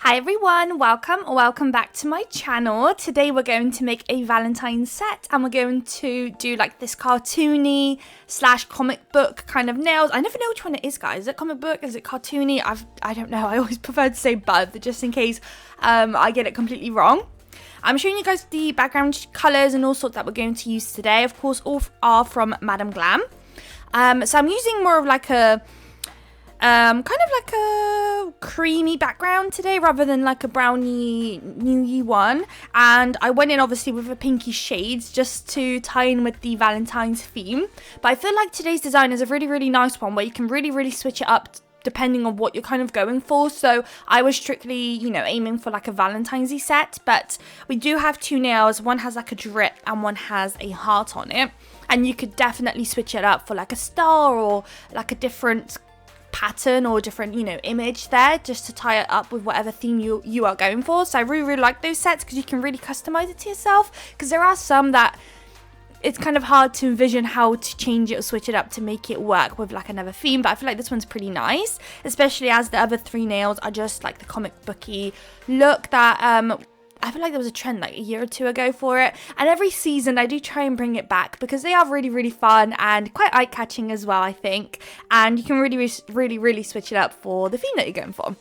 Hi everyone, welcome back to my channel. Today we're going to make a Valentine's set and we're going to do like this cartoony / comic book kind of nails. I never know which one it is, guys. Is it comic book? Is it cartoony? I don't know. I always prefer to say both just in case I get it completely wrong. I'm showing you guys the background colours and all sorts that we're going to use today. Of course, all are from Madam Glam. So I'm using more of like a kind of like a creamy background today rather than like a brownie nudie one, and I went in obviously with the pinky shades just to tie in with the Valentine's theme. But I feel like today's design is a really nice one where you can really switch it up depending on what you're kind of going for. So I was strictly, aiming for like a Valentine's-y set, but we do have two nails. One has like a drip and one has a heart on it, and you could definitely switch it up for like a star or like a different pattern or different image there, just to tie it up with whatever theme you are going for. So I really like those sets because you can really customize it to yourself, because there are some that it's kind of hard to envision how to change it or switch it up to make it work with like another theme. But I feel like this one's pretty nice, especially as the other three nails are just like the comic booky look that I feel like there was a trend like a year or two ago for it, and every season I do try and bring it back because they are really fun and quite eye-catching as well, I think, and you can really switch it up for the theme that you're going for.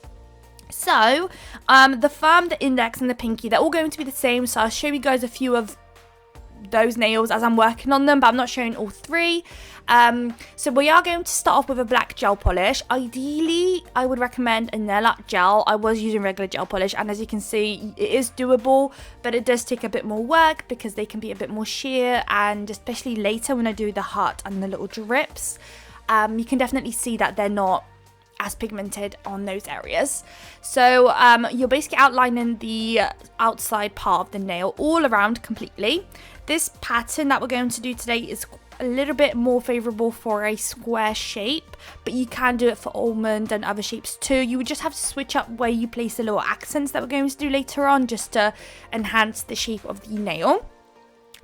So the thumb, the index and the pinky, they're all going to be the same, so I'll show you guys a few of those nails as I'm working on them, but I'm not showing all three. So we are going to start off with a black gel polish. Ideally, I would recommend a nail art gel. I was using regular gel polish, and as you can see, it is doable, but it does take a bit more work because they can be a bit more sheer, and especially later when I do the heart and the little drips, you can definitely see that they're not as pigmented on those areas. So you're basically outlining the outside part of the nail all around completely. This pattern that we're going to do today is a little bit more favorable for a square shape, but you can do it for almond and other shapes too. You would just have to switch up where you place the little accents that we're going to do later on, just to enhance the shape of the nail.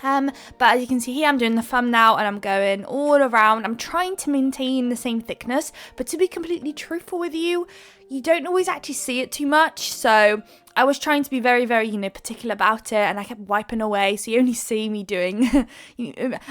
But as you can see here, I'm doing the thumb now and I'm going all around. I'm trying to maintain the same thickness, but to be completely truthful with you, you don't always actually see it too much. So I was trying to be very particular about it, and I kept wiping away, so you only see me doing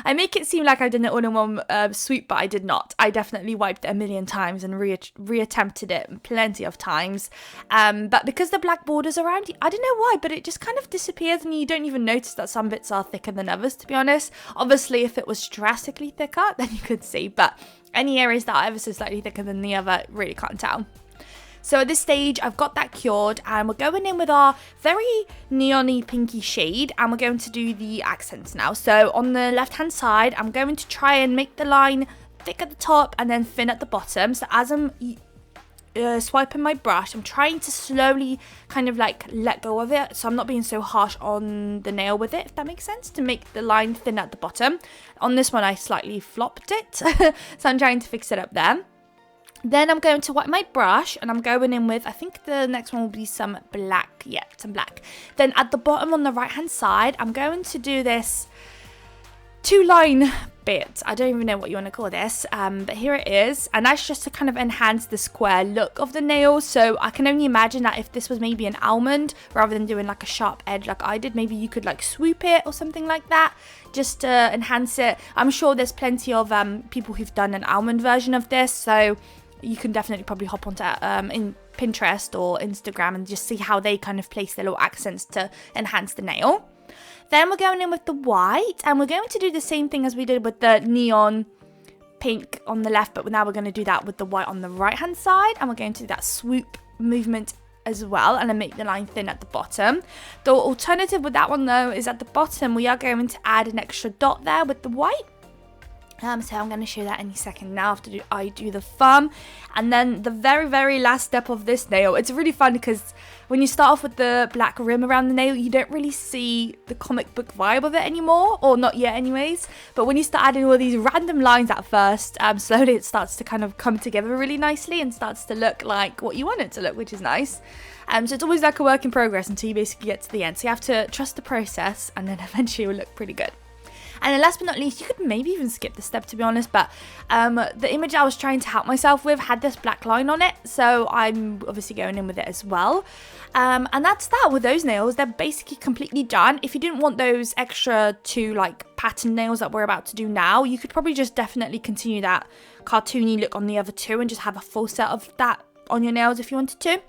I make it seem like I did it all in one sweep, but I did not. I definitely wiped it a million times and reattempted it plenty of times, but because the black borders around, I don't know why, but it just kind of disappears and you don't even notice that some bits are thicker than others, to be honest. Obviously if it was drastically thicker then you could see, but any areas that are ever so slightly thicker than the other, really can't tell. So at this stage, I've got that cured, and we're going in with our very neon-y pinky shade, and we're going to do the accents now. So on the left-hand side, I'm going to try and make the line thick at the top and then thin at the bottom. So as I'm swiping my brush, I'm trying to slowly kind of like let go of it, so I'm not being so harsh on the nail with it, if that makes sense, to make the line thin at the bottom. On this one, I slightly flopped it, so I'm trying to fix it up there. Then I'm going to wipe my brush and I'm going in with, I think the next one will be some black. Yeah, some black. Then at the bottom on the right hand side, I'm going to do this 2-line bit. I don't even know what you want to call this, but here it is. And that's just to kind of enhance the square look of the nail. So I can only imagine that if this was maybe an almond, rather than doing like a sharp edge like I did, maybe you could like swoop it or something like that, just to enhance it. I'm sure there's plenty of people who've done an almond version of this, so you can definitely probably hop onto in Pinterest or Instagram and just see how they kind of place their little accents to enhance the nail. Then we're going in with the white, and we're going to do the same thing as we did with the neon pink on the left, but now we're going to do that with the white on the right hand side, and we're going to do that swoop movement as well, and then make the line thin at the bottom. The alternative with that one though is at the bottom we are going to add an extra dot there with the white. So I'm going to show that any second now after I do the thumb. And then the very last step of this nail, it's really fun because when you start off with the black rim around the nail, you don't really see the comic book vibe of it anymore, or not yet anyways. But when you start adding all these random lines at first, slowly it starts to kind of come together really nicely and starts to look like what you want it to look, which is nice. So it's always like a work in progress until you basically get to the end. So you have to trust the process, and then eventually it will look pretty good. And then last but not least, you could maybe even skip this step, to be honest, but the image I was trying to help myself with had this black line on it, so I'm obviously going in with it as well. And that's that with those nails. They're basically completely done. If you didn't want those extra 2 like pattern nails that we're about to do now, you could probably just definitely continue that cartoony look on the other 2 and just have a full set of that on your nails if you wanted to.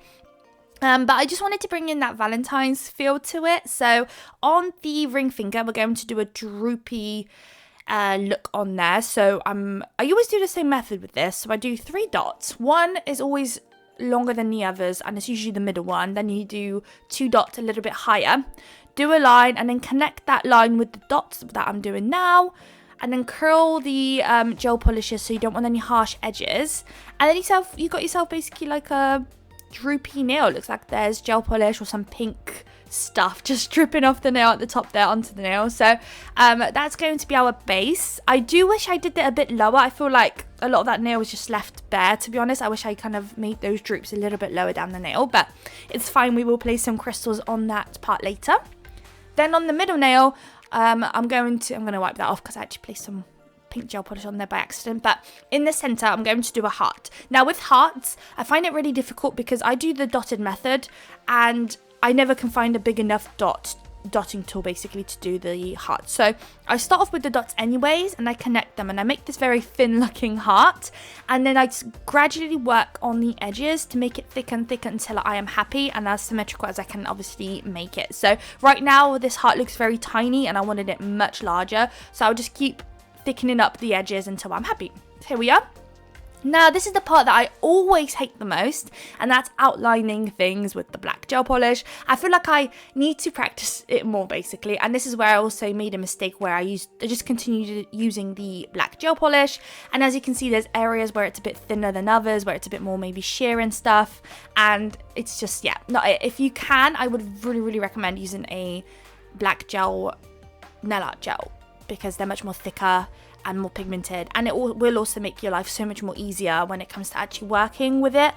But I just wanted to bring in that Valentine's feel to it. So on the ring finger, we're going to do a droopy look on there. So I always do the same method with this. So I do 3 dots. One is always longer than the others, and it's usually the middle one. Then you do 2 dots a little bit higher. Do a line and then connect that line with the dots that I'm doing now. And then curl the gel polishes so you don't want any harsh edges. And then you got yourself basically like a droopy nail. It looks like there's gel polish or some pink stuff just dripping off the nail at the top there onto the nail. So that's going to be our base. I do wish I did it a bit lower. I feel like a lot of that nail was just left bare, to be honest. I wish I kind of made those droops a little bit lower down the nail, but it's fine. We will place some crystals on that part later. Then on the middle nail, I'm going to wipe that off because I actually placed some pink gel polish on there by accident. But in the center, I'm going to do a heart. Now with hearts, I find it really difficult because I do the dotted method and I never can find a big enough dotting tool basically to do the heart. So I start off with the dots anyways and I connect them and I make this very thin looking heart, and then I just gradually work on the edges to make it thicker and thicker until I am happy and as symmetrical as I can obviously make it. So right now this heart looks very tiny and I wanted it much larger, so I'll just keep thickening up the edges until I'm happy. So here we are. Now this is the part that I always hate the most, and that's outlining things with the black gel polish. I feel like I need to practice it more basically, and this is where I also made a mistake where I just continued using the black gel polish, and as you can see there's areas where it's a bit thinner than others, where it's a bit more maybe sheer and stuff, and it's just, yeah, not it. If you can, I would really recommend using a black gel nail art gel because they're much more thicker and more pigmented, and it will also make your life so much more easier when it comes to actually working with it.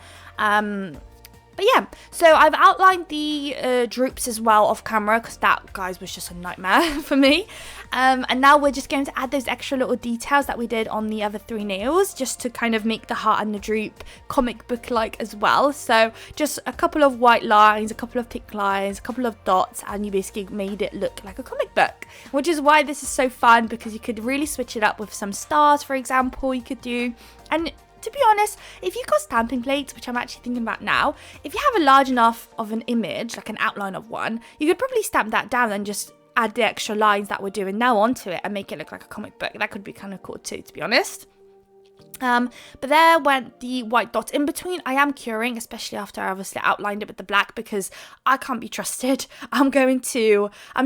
But yeah, so I've outlined the droops as well off camera because that, guys, was just a nightmare for me. And now we're just going to add those extra little details that we did on the other 3 nails just to kind of make the heart and the droop comic book like as well. So just a couple of white lines, a couple of thick lines, a couple of dots, and you basically made it look like a comic book, which is why this is so fun because you could really switch it up with some stars, for example, you could do. And to be honest, if you've got stamping plates, which I'm actually thinking about now, if you have a large enough of an image, like an outline of one, you could probably stamp that down and just add the extra lines that we're doing now onto it and make it look like a comic book. That could be kind of cool too, to be honest. But there went the white dots in between. I am curing, especially after I obviously outlined it with the black, because I can't be trusted. I'm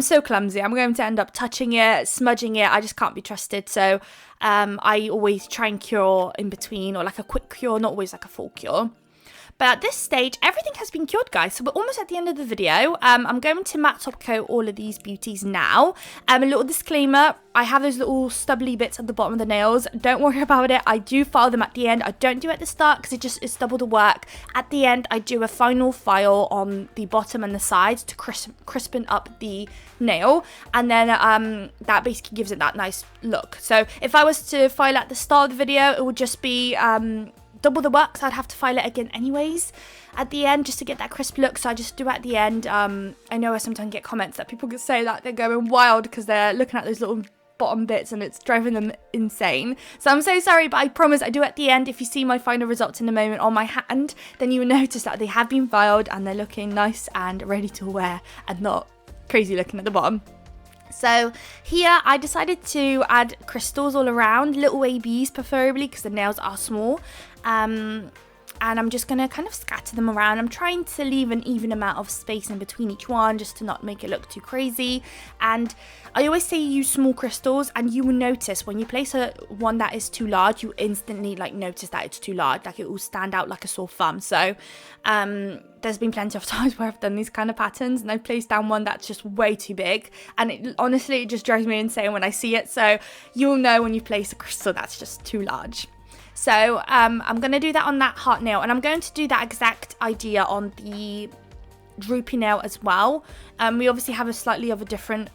so clumsy. I'm going to end up touching it, smudging it. I just can't be trusted. So I always try and cure in between, or like a quick cure, not always like a full cure. But at this stage, everything has been cured, guys. So we're almost at the end of the video. I'm going to matte top coat all of these beauties now. A little disclaimer, I have those little stubbly bits at the bottom of the nails. Don't worry about it. I do file them at the end. I don't do it at the start because it's double the work. At the end, I do a final file on the bottom and the sides to crispen up the nail. And then that basically gives it that nice look. So if I was to file at the start of the video, it would just be double the work, so I'd have to file it again anyways at the end just to get that crisp look. So I just do it at the end. I know I sometimes get comments that people could say that they're going wild because they're looking at those little bottom bits and it's driving them insane. So I'm so sorry, but I promise I do at the end. If you see my final results in a moment on my hand, then you will notice that they have been filed and they're looking nice and ready to wear and not crazy looking at the bottom. So here I decided to add crystals all around, little ABs preferably because the nails are small. And I'm just going to kind of scatter them around. I'm trying to leave an even amount of space in between each one just to not make it look too crazy. And I always say use small crystals, and you will notice when you place one that is too large, you instantly notice that it's too large. Like it will stand out like a sore thumb. So there's been plenty of times where I've done these kind of patterns and I've placed down one that's just way too big. And honestly, it just drives me insane when I see it. So you'll know when you place a crystal that's just too large. So I'm going to do that on that heart nail, and I'm going to do that exact idea on the droopy nail as well. We obviously have a slightly of a different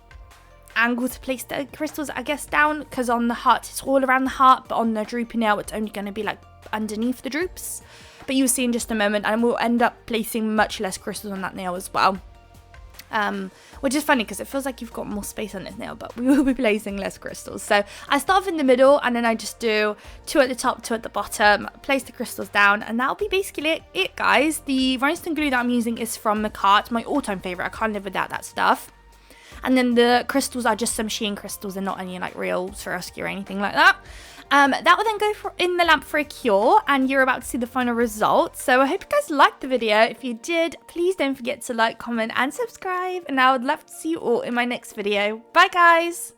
angle to place the crystals, I guess, down, because on the heart it's all around the heart, but on the droopy nail it's only going to be like underneath the droops. But you'll see in just a moment, and we'll end up placing much less crystals on that nail as well. Which is funny because it feels like you've got more space on this nail, but we will be placing less crystals. So I start off in the middle, and then I just do 2 at the top, 2 at the bottom, place the crystals down, and that'll be basically it, guys. The rhinestone glue that I'm using is from Macart, my all-time favorite. I can't live without that stuff. And then the crystals are just some Shein crystals and not any like real Swarovski or anything like that. That will then go in the lamp for a cure, and you're about to see the final result. So I hope you guys liked the video. If you did, please don't forget to like, comment and subscribe, and I would love to see you all in my next video. Bye guys!